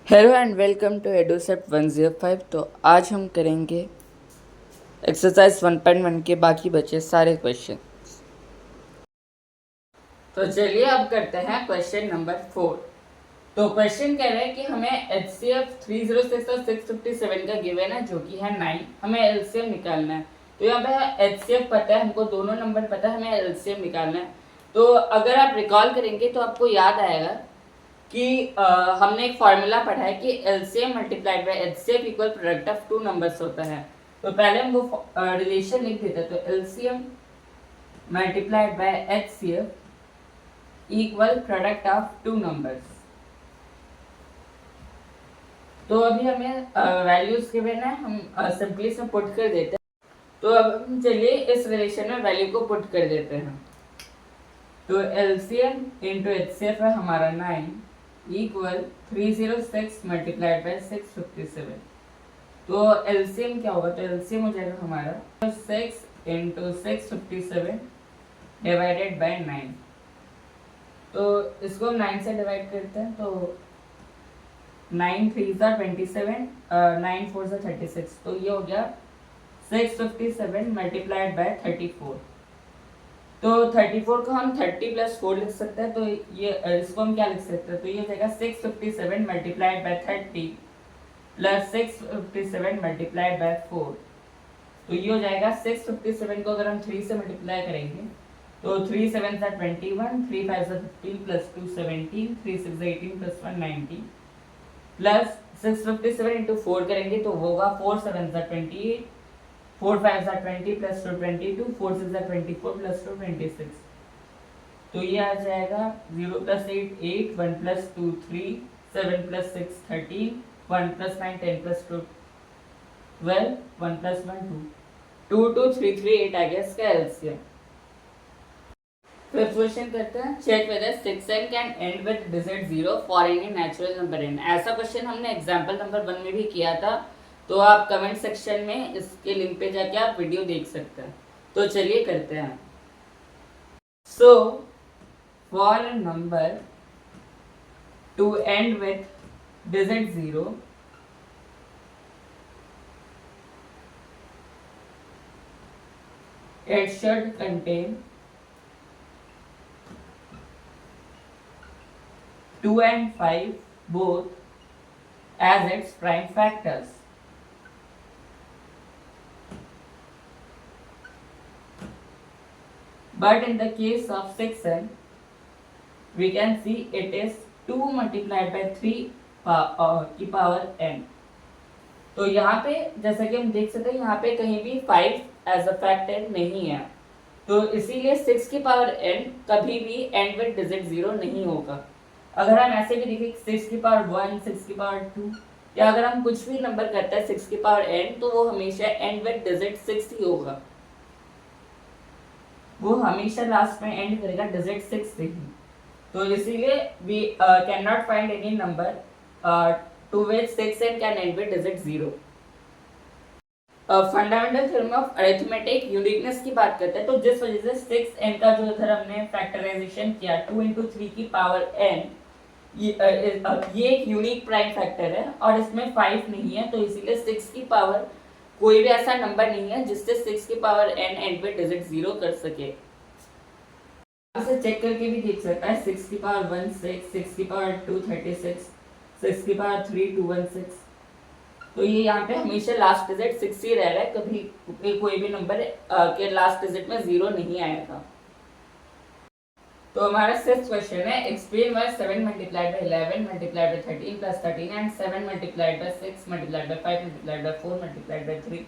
Hello and welcome to एडोसेप्ट 105। तो आज हम करेंगे एक्सरसाइज 1.1 के बाकी बचे सारे क्वेश्चन। तो चलिए अब करते हैं क्वेश्चन नंबर 4। तो क्वेश्चन कह रहे हैं कि हमें HCF 306 और 657 का गिवन है जो कि है 9। हमें LCM निकालना है। तो यहाँ पे HCF पता है, हमको दोनों नंबर पता है, हमें LCM निकालना है। तो अगर आप रिकॉल करेंगे तो आपको याद आएगा कि हमने एक फॉर्मूला पढ़ा है कि LCM multiplied by HCF equal product of two numbers होता है। तो पहले हम वो रिलेशन लिख देते हैं। तो LCM multiplied by HCF equal product of two numbers. तो अभी हमें वैल्यूज के बिना हम सिंपली से पुट कर देते हैं। तो अब हम चलिए इस रिलेशन में वैल्यू को पुट कर देते हैं। तो LCM इंटू HCF है हमारा 9 इक्वल 306 मल्टीप्लाइड बाय 657। तो LCM क्या होगा? तो LCM हो जाएगा हमारा 6 इंटू 657 डिवाइडेड बाय 9। तो इसको हम 9 से डिवाइड करते हैं। तो 9 3 27, 9 4 36। तो ये हो गया 657 मल्टीप्लाइड बाय 34। तो 34 को हम 30 प्लस 4 लिख सकते हैं। तो ये इसको हम क्या लिख सकते हैं? तो ये हो जाएगा 657 multiplied by 30 plus 657 multiplied by 4। तो ये हो जाएगा 657 को अगर हम 3 से मल्टीप्लाई करेंगे तो 3 7 21, 3 5 15 प्लस 2 17, 3 6 18 प्लस 1 19 प्लस 657 इंटू 4 करेंगे तो वो होगा 4 7 28, 4 5 20 प्लस 2 22, 4 6 24 प्लस 2 26। तो ये आ जाएगा 0 plus 8 8, 1 plus 2 3, 7 plus 6 13, 1 plus 9 10 plus 2 12, 1 plus 1 2, 2 2 3 3 8 आ गया इसका एलसीएम। फिर क्वेश्चन करते हैं, check whether 6n can end with digit 0 for any natural number n। ऐसा क्वेश्चन हमने एग्जांपल नंबर 1 में भी किया था। तो आप कमेंट सेक्शन में इसके लिंक पे जाके आप वीडियो देख सकते हैं। तो चलिए करते हैं। So for a number two and with digit 0, it should contain 2 and 5 both as its prime factors. But in the case of 6n, we can see it is 2 multiplied by 3 की power n। तो यहाँ पे जैसा कि हम देख सकते हैं यहाँ पे कहीं भी 5 एज अ फैक्टर नहीं है। तो इसीलिए 6 की पावर n कभी भी एंड विद डिजिट 0 नहीं होगा। अगर हम ऐसे भी देखें 6 की पावर 1, 6 की पावर 2, या अगर हम कुछ भी नंबर करते हैं 6 की पावर n तो वो हमेशा एंड विद डिजिट 6 ही होगा। वो हमेशा लास्ट में एंड करेगा डिजिट 6 से ही। तो इसीलिए we can not find any number to which 6n can end with digit 0। Fundamental theorem of arithmetic uniqueness की बात करते हैं। तो जिस वजह से 6n का जो इधर हमने फैक्टराइजेशन किया 2 into 3 की पावर n, ये एक यूनिक प्राइम फैक्टर है और इसमें 5 नहीं है। तो इसीलिए 6 की पावर कोई भी ऐसा नंबर नहीं है जिससे 6 की power n and with digit 0 कर सके। इसे चेक करके भी देख सकता है। 6 की पावर 1 6, 6 की पावर 2 36, 6 की पावर 3 216। तो ये यहाँ पे हमेशा लास्ट डिजिट 6 ही रह रहा है, कभी कोई भी नंबर के लास्ट डिजिट में 0 नहीं आएगा। तो हमारा 6th क्वेश्चन है, explain why 7 multiplied by 11 multiplied by 13 plus 13 and 7 multiplied by 6 multiplied by 5 multiplied by 4 multiplied by 3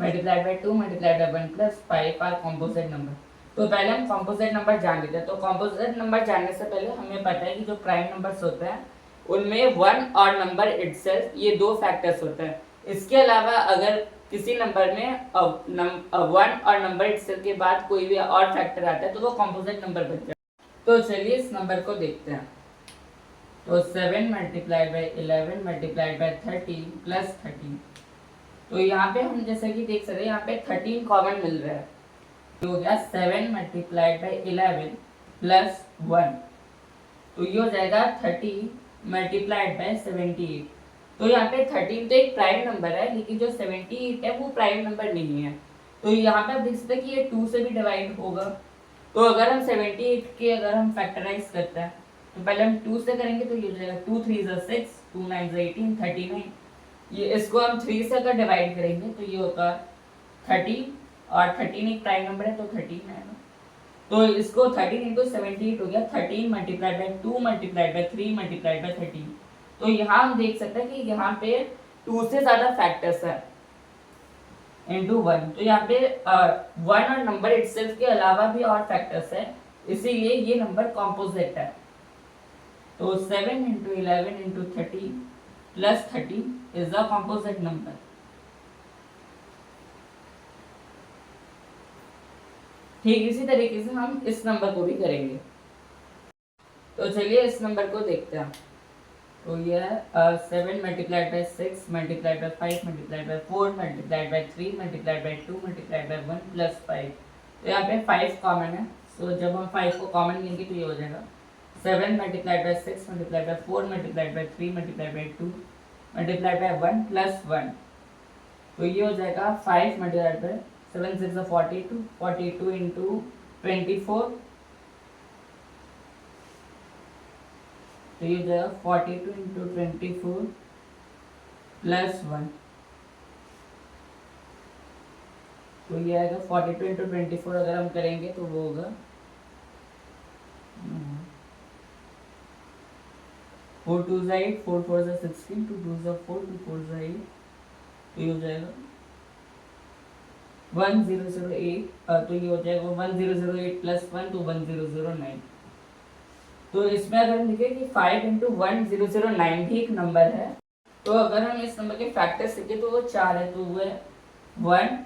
multiplied by 2 multiplied by 1 plus 5 are composite number. तो पहले हम कॉम्पोजिट नंबर जान लेते हैं। तो कॉम्पोजिट नंबर जानने से पहले हमें पता है कि जो प्राइम नंबर्स होते हैं उनमें 1 और नंबर इटसेल्फ ये दो फैक्टर्स होते हैं। इसके अलावा अगर किसी नंबर में 1 और नंबर इटसेल्फ के बाद कोई भी और फैक्टर आता है तो वो कॉम्पोजिट नंबर बनता है। तो चलिए इस नंबर को देखते हैं। तो 7 multiplied by 11 multiplied by 13 plus 13। तो यहाँ पे हम जैसे कि देख सकते हैं यहाँ पे 13 कॉमन मिल रहा है। तो हो गया 7 मल्टीप्लाइड बाय 11 प्लस 1। तो ये हो जाएगा 30 मल्टीप्लाइड बाय 78। तो यहाँ पे 13 तो एक प्राइम नंबर है, लेकिन जो 78 है वो प्राइम नंबर नहीं है। तो यहाँ पे आप देख सकते हैं कि ये 2 से भी डिवाइड होगा। तो अगर हम 78 के अगर हम फैक्टराइज करते हैं तो पहले हम 2 से करेंगे तो ये हो जाएगा 2 3 6, 2 9 18, 39। ये इसको हम 3 से अगर डिवाइड करेंगे तो ये होगा 30, और 13 एक प्राइम नंबर है तो 13 है ना। तो इसको 13 इंटू 78 हो गया 13 multiplied by 2 multiplied by 3 multiplied by 13। तो यहाँ हम देख सकते हैं कि यहाँ पे 2 से ज़्यादा फैक्टर्स है इंटू 1। तो यहाँ पे 1 और नंबर इटसेल्फ के अलावा भी और फैक्टर्स है, इसीलिए ये नंबर कॉम्पोजिट है। तो 7 into 11 into 30 plus 30 is the composite number. ठीक इसी तरीके से हम इस नंबर को भी करेंगे। तो चलिए इस नंबर को देखते हैं। तो ये है 7 multiplied by 6 multiplied by 5 multiplied by 4 multiplied by 3 multiplied by 2 multiplied by 1 plus 5। तो यहाँ पे 5 कॉमन है, सो जब हम 5 को कॉमन लेंगे तो ये हो जाएगा 7 multiplied by 6 multiplied by 4 multiplied by 3 multiplied by 2 multiplied by 1 plus 1। तो ये हो जाएगा 5 मल्टीप्लाइड बाई 7 6 42, 42 इंटू 24, तो ये हो जाएगा 42 इंटू 24 प्लस 1। तो ये आएगा 42 इंटू 24 अगर हम करेंगे तो वो होगा 4 2 8, 4 4 16, 2 2 4, 2 4 8। तो ये हो जाएगा 1008। तो ये हो जाएगा 1008 प्लस 1 तो 1009। तो इसमें अगर हम लिखे कि 5 इंटू 1009 भी एक नंबर है, तो अगर हम इस नंबर के फैक्टर्स लिखे तो वो 4 है, तो वो है 1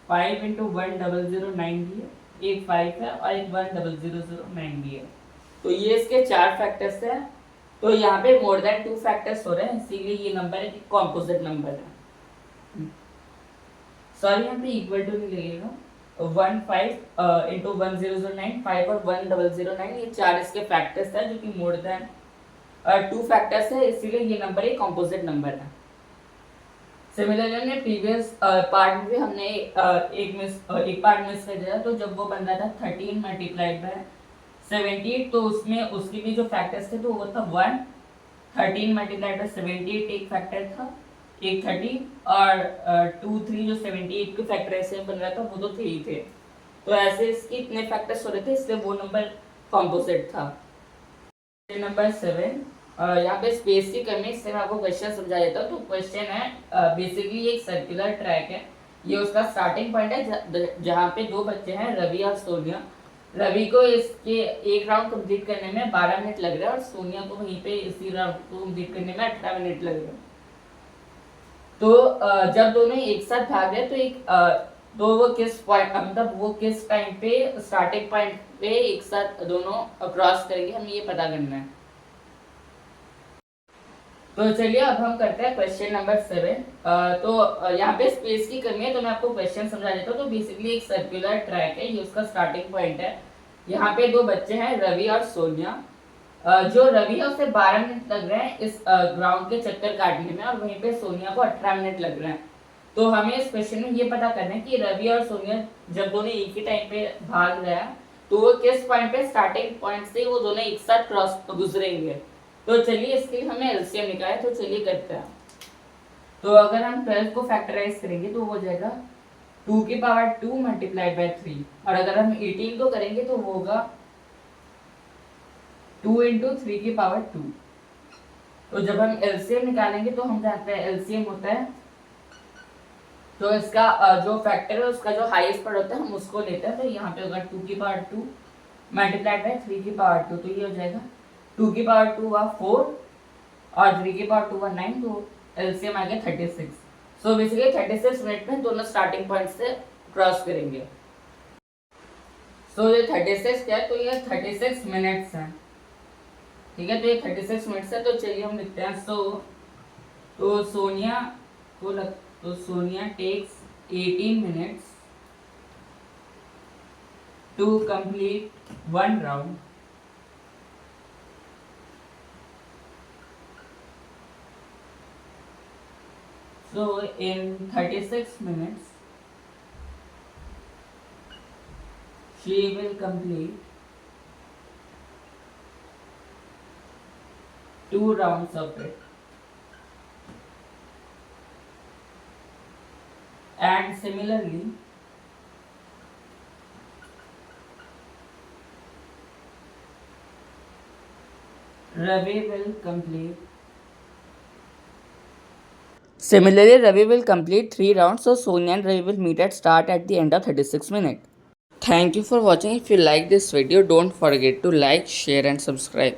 5 इंटू 1009 भी है, एक 5 है और एक 1009 भी है। तो ये इसके 4 फैक्टर्स हैं। तो यहाँ पे मोर देन 2 फैक्टर्स हो रहे हैं, इसीलिए ये नंबर है कॉम्पोजिट नंबर है। सॉरी यहाँ पे इक्वल टू नहीं लगेगा। 1 5 इंटू 1009, 5 और 1009 ये 4 इसके फैक्टर्स है जो कि मोर देन 2 फैक्टर्स है, इसीलिए ये नंबर एक कॉम्पोजिट नंबर है। सिमिलरली हमने प्रीवियस पार्ट में भी हमने एक पार्ट मिस कर दिया, तो जब वो बन रहा था 13 मल्टीप्लाइड बाय 78, तो उसमें उसके भी जो फैक्टर्स थे तो वो था 1, 13 मल्टीप्लाइड बाय 78 एक फैक्टर था, एक 30 और 2 3 जो 78 के फैक्टर ऐसे बन रहा था वो तो 3 थे। तो ऐसे इसके इतने फैक्टर्स हो रहे थे, इसलिए वो नंबर कॉम्पोजिट था। नंबर 7, यहाँ पे स्पेस की कमी, इससे मैं आपको क्वेश्चन समझा देता हूँ। तो क्वेश्चन है बेसिकली एक सर्कुलर ट्रैक है, ये उसका स्टार्टिंग पॉइंट है जहाँ पे 2 बच्चे हैं रवि और सोनिया। रवि को इसके एक राउंड कंप्लीट करने में 12 मिनट लग रहा है और सोनिया को वहीं पे इसी राउंड को कंप्लीट करने में 18 मिनट लग रहा है। तो जब दोनों एक साथ भाग रहे तो वो किस पॉइंट मतलब वो किस टाइम पे स्टार्टिंग पॉइंट पे एक साथ दोनों क्रॉस करेंगे, हमें ये पता करना है। तो चलिए अब हम करते हैं क्वेश्चन नंबर 7। तो यहाँ पे स्पेस की कमी है तो मैं आपको क्वेश्चन समझा देता हूँ। तो बेसिकली एक सर्कुलर ट्रैक है, ये उसका स्टार्टिंग पॉइंट है। यहाँ पे 2 बच्चे हैं रवि और सोनिया। जो रवि है उसे 12 मिनट लग रहे हैं इस ग्राउंड के चक्कर काटने में, और वहीं पे सोनिया को 18 मिनट लग रहे हैं। तो हमें इस क्वेश्चन में ये पता करना है कि रवि और सोनिया जब दोनों एक ही टाइम पे भाग रहे हैं तो वो किस पॉइंट पे स्टार्टिंग पॉइंट से वो दोनों एक साथ क्रॉस गुजरेंगे। तो चलिए इसके लिए हमें एलसीएम निकाले, तो चलिए करते हैं। तो अगर हम 12 को फैक्टराइज करेंगे तो हो जाएगा 2 की पावर 2 मल्टीप्लाइड बाई 3, और अगर हम 18 को करेंगे तो वो होगा 2 इंटू 3 की पावर 2। तो जब हम एलसीएम निकालेंगे तो हम जानते हैं एलसीएम होता है, तो इसका जो फैक्टर है उसका जो हाईएस्ट पार्ट होता है हम उसको लेते हैं। तो यहाँ पे होगा 2 की पावर 2 मल्टीप्लाइड बाई 3 की पावर 2, तो ये हो जाएगा 2 की पावर 2 हुआ 4 और 3 की पावर 2 हुआ 9, तो एलसीएम आ गया 36। सो बेसिकली 36 मिनट में दोनों स्टार्टिंग पॉइंट से क्रॉस करेंगे। सो ये 36 क्या है, तो ये 36 मिनट्स है, ठीक है। तो ये 36 मिनट्स है, तो चलिए हम लिखते हैं। तो Sonia takes 18 minutes to complete 1 round, So in 36 minutes, she will complete 2 rounds of it. And similarly, Ravi will complete 3 rounds, so Sonia and Ravi will meet at start at the end of 36 minutes. Thank you for watching. If you like this video, don't forget to like, share and subscribe.